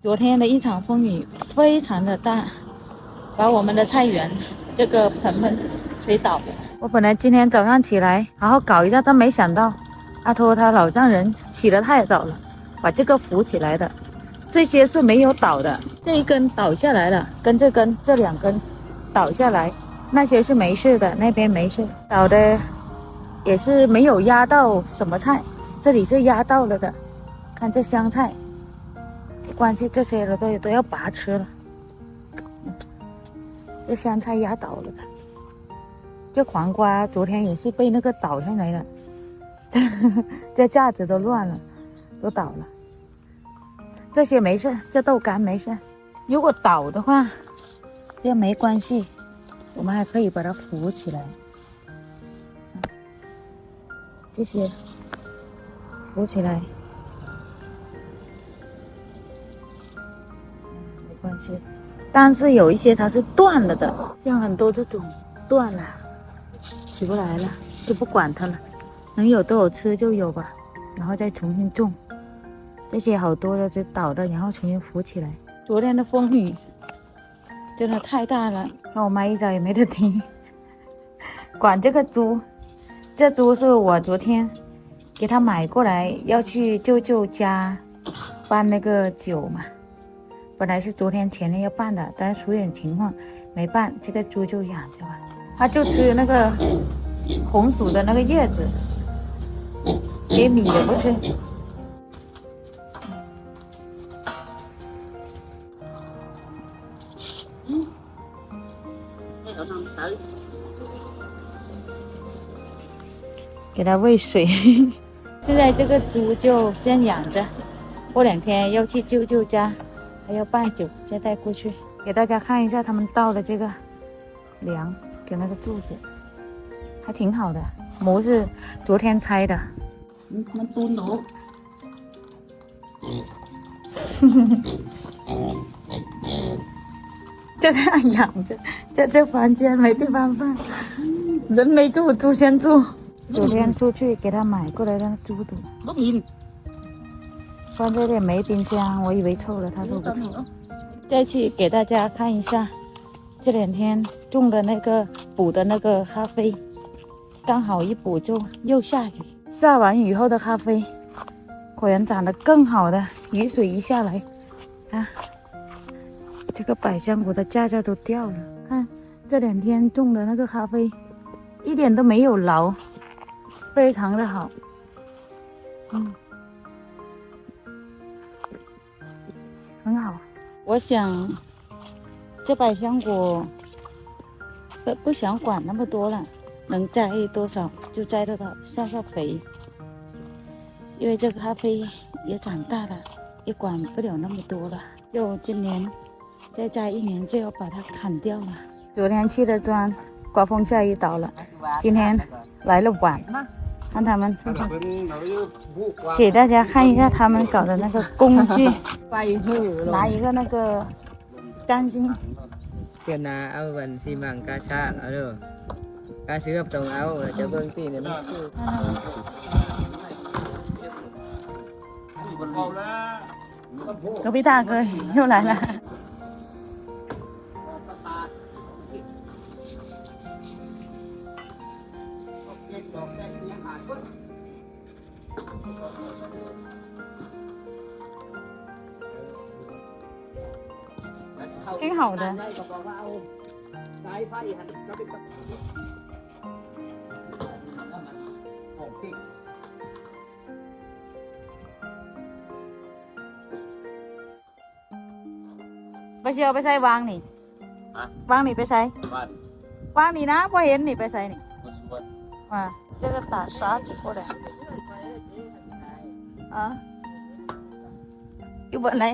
昨天的一场风雨非常的大，把我们的菜园这个盆吹倒了。我本来今天早上起来好好搞一下，但没想到阿托他老丈人起得太早了，把这个扶起来的。这些是没有倒的，这一根倒下来了，跟这根这两根倒下来，那些是没事的，那边没事。倒的也是没有压到什么菜，这里是压到了的。看这香菜。没关系，这些都要拔吃了。这香菜压倒了的，这黄瓜昨天也是被那个倒下来了，这架子都乱了，都倒了。这些没事，这豆干没事。如果倒的话，这没关系，我们还可以把它扶起来。这些扶起来。关系，但是有一些它是断了的，像很多这种断了，起不来了，就不管它了，能有多少吃就有吧，然后再重新种。这些好多的就倒的，然后重新扶起来。昨天的风雨真的太大了，那我妈一早也没得听。管这个猪，这猪是我昨天给他买过来，要去舅舅家办那个酒嘛。本来是昨天前天要办的，但是出点情况没办，这个猪就养着吧。它就吃那个红薯的那个叶子，给米的不吃。给它喂水。现在这个猪就先养着，过2天要去舅舅家。还要办酒，再带过去给大家看一下，他们倒的这个梁跟那个柱子还挺好的，模是昨天拆的。มันตูนหนู就这样养着，在这房间没地方放，人没住，猪先住。昨天出去给他买过来的猪肚， có nhìn 放这里没冰箱，我以为臭了，他说不臭。再去给大家看一下这2天种的那个补的那个咖啡，刚好一补就又下雨，下完雨后的咖啡果然长得更好的，雨水一下来，看这个百香果的架架都掉了。看这2天种的那个咖啡一点都没有老，非常的好。很好。我想这百香果不想管那么多了，能摘多少就摘多少，下下肥。因为这个咖啡也长大了，也管不了那么多了，就今年再摘1年就要把它砍掉了。昨天去的庄，刮风下雨倒了，今天来了晚，看他们给大家看一下他们搞的那个工具，拿一个那个钢筋。Tiền là áo vần xi măng cá sa ở đâu cá sứ hợp đồng áo ở chỗ vương tiền này nó 隔壁大哥又来了。挺好的。ไปเชียวไปใส่วางนี่วางนี่ไปใส่วางนี่นะพอเห็นนี่ไปใส่นี่มา这个打沙子过来啊อยู่บนไหน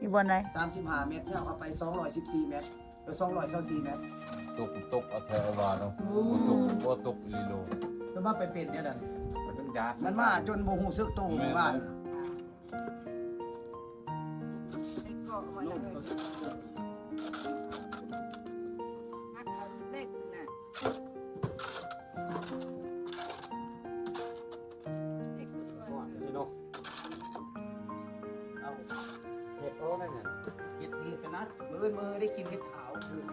อยู่บนไหน35 เมตรเนี่ยเอาไป214 เมตรหรือ224 เมตร ตกเอาแถววาเนาะตกลีโล แล้วมาไปเป็นเนี่ยดัน มันต้องยา มันมาจนบ่ฮู้สึกตัวหมู่บ้าน เ โอ้นั่นน่ะเห็ดดีชนะมือได้กินเห็ดขาวคืน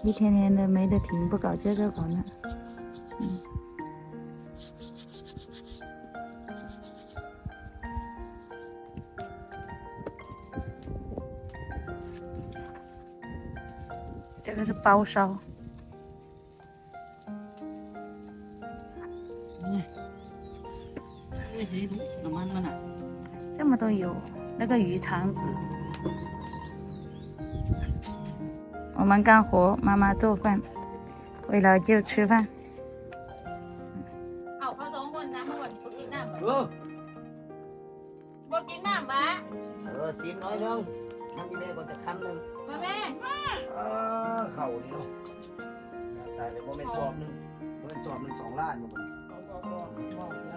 一天天的没得停，不搞这个搞那。这个是包烧，这么多油，那个鱼肠子。我们干活，妈妈做饭，为了就吃饭。เอาเขาสองคนน้ำมันบ่กินน้ำ เออ บ่กินน้ำบ้า ซีนน้อยนึงมันมีได้ก่อนจะคำนึง มาแม่ เข่านี่เนาะตายเลยว่าไม่สอบนึงว่าเป็นสอบหนึ่ง2 ล้านอยู่บน บอกแล้ว